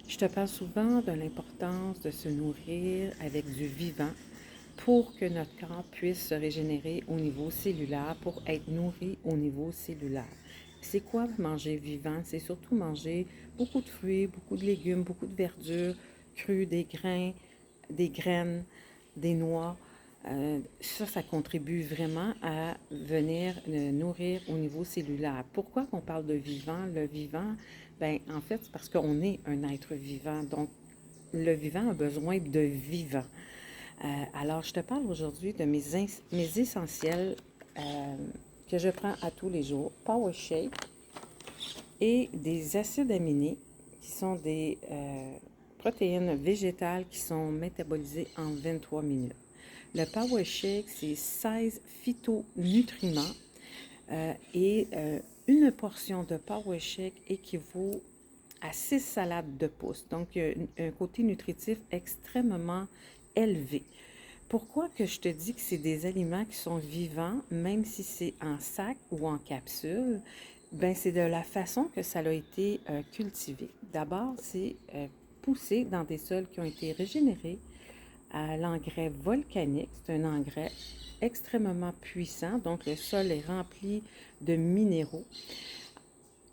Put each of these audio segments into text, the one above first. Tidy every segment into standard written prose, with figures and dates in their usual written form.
Je te parle souvent de l'importance de se nourrir avec du vivant pour que notre corps puisse se régénérer au niveau cellulaire, pour être nourri au niveau cellulaire. C'est quoi manger vivant? C'est surtout manger beaucoup de fruits, beaucoup de légumes, beaucoup de verdures crues, des grains, des graines, des noix. Ça contribue vraiment à venir nourrir au niveau cellulaire. Pourquoi qu'on parle de vivant? Le vivant, ben en fait, c'est parce qu'on est un être vivant. Donc, le vivant a besoin de vivant. Alors, je te parle aujourd'hui de mes essentiels euh, que je prends à tous les jours. Power Shake et des acides aminés qui sont des protéines végétales qui sont métabolisées en 23 minutes. Le Power Shake, c'est 16 phytonutriments et une portion de Power Shake équivaut à 6 salades de pouce. Donc, il y a un côté nutritif extrêmement élevé. Pourquoi que je te dis que c'est des aliments qui sont vivants, même si c'est en sac ou en capsule? Ben, c'est de la façon que ça a été cultivé. D'abord, c'est poussé dans des sols qui ont été régénérés à l'engrais volcanique. C'est un engrais extrêmement puissant, donc le sol est rempli de minéraux.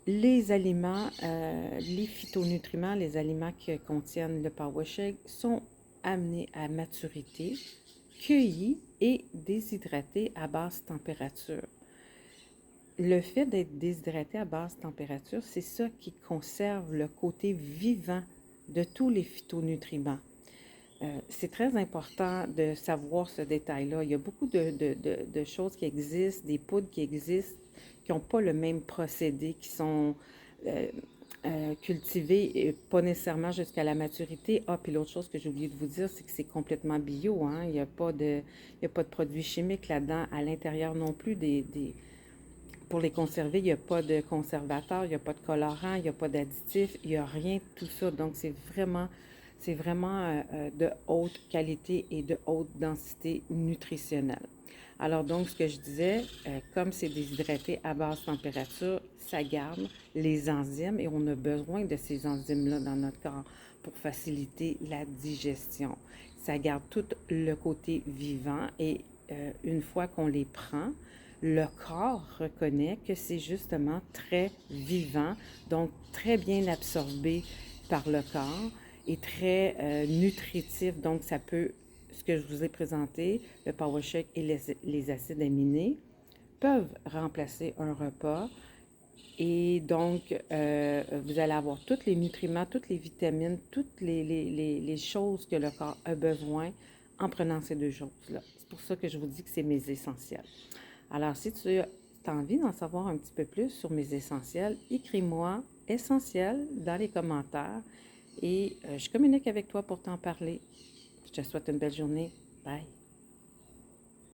Les aliments, les phytonutriments, les aliments qui contiennent le Power Shake sont amenés à maturité, cueillis et déshydratés à basse température. Le fait d'être déshydraté à basse température, c'est ça qui conserve le côté vivant de tous les phytonutriments. C'est très important de savoir ce détail-là. Il y a beaucoup de choses qui existent, des poudres qui existent, qui n'ont pas le même procédé, qui sont euh, cultivées, pas nécessairement jusqu'à la maturité. Ah, puis l'autre chose que j'ai oublié de vous dire, c'est que c'est complètement bio, hein? Il n'y a pas de produits chimiques là-dedans. À l'intérieur non plus, pour les conserver, il n'y a pas de conservateur, il n'y a pas de colorant, il n'y a pas d'additif, il n'y a rien de tout ça. Donc, c'est vraiment de haute qualité et de haute densité nutritionnelle. Alors, donc, ce que je disais, comme c'est déshydraté à basse température, ça garde les enzymes et on a besoin de ces enzymes-là dans notre corps pour faciliter la digestion. Ça garde tout le côté vivant et une fois qu'on les prend, le corps reconnaît que c'est justement très vivant, donc très bien absorbé par le corps et très nutritif. Donc, ça peut, ce que je vous ai présenté, le Power Shake et les acides aminés, peuvent remplacer un repas. Et donc, vous allez avoir tous les nutriments, toutes les vitamines, toutes les choses que le corps a besoin en prenant ces deux choses-là. C'est pour ça que je vous dis que c'est mes essentiels. Alors, si tu as envie d'en savoir un petit peu plus sur mes essentiels, écris-moi essentiel dans les commentaires et je communique avec toi pour t'en parler. Je te souhaite une belle journée. Bye!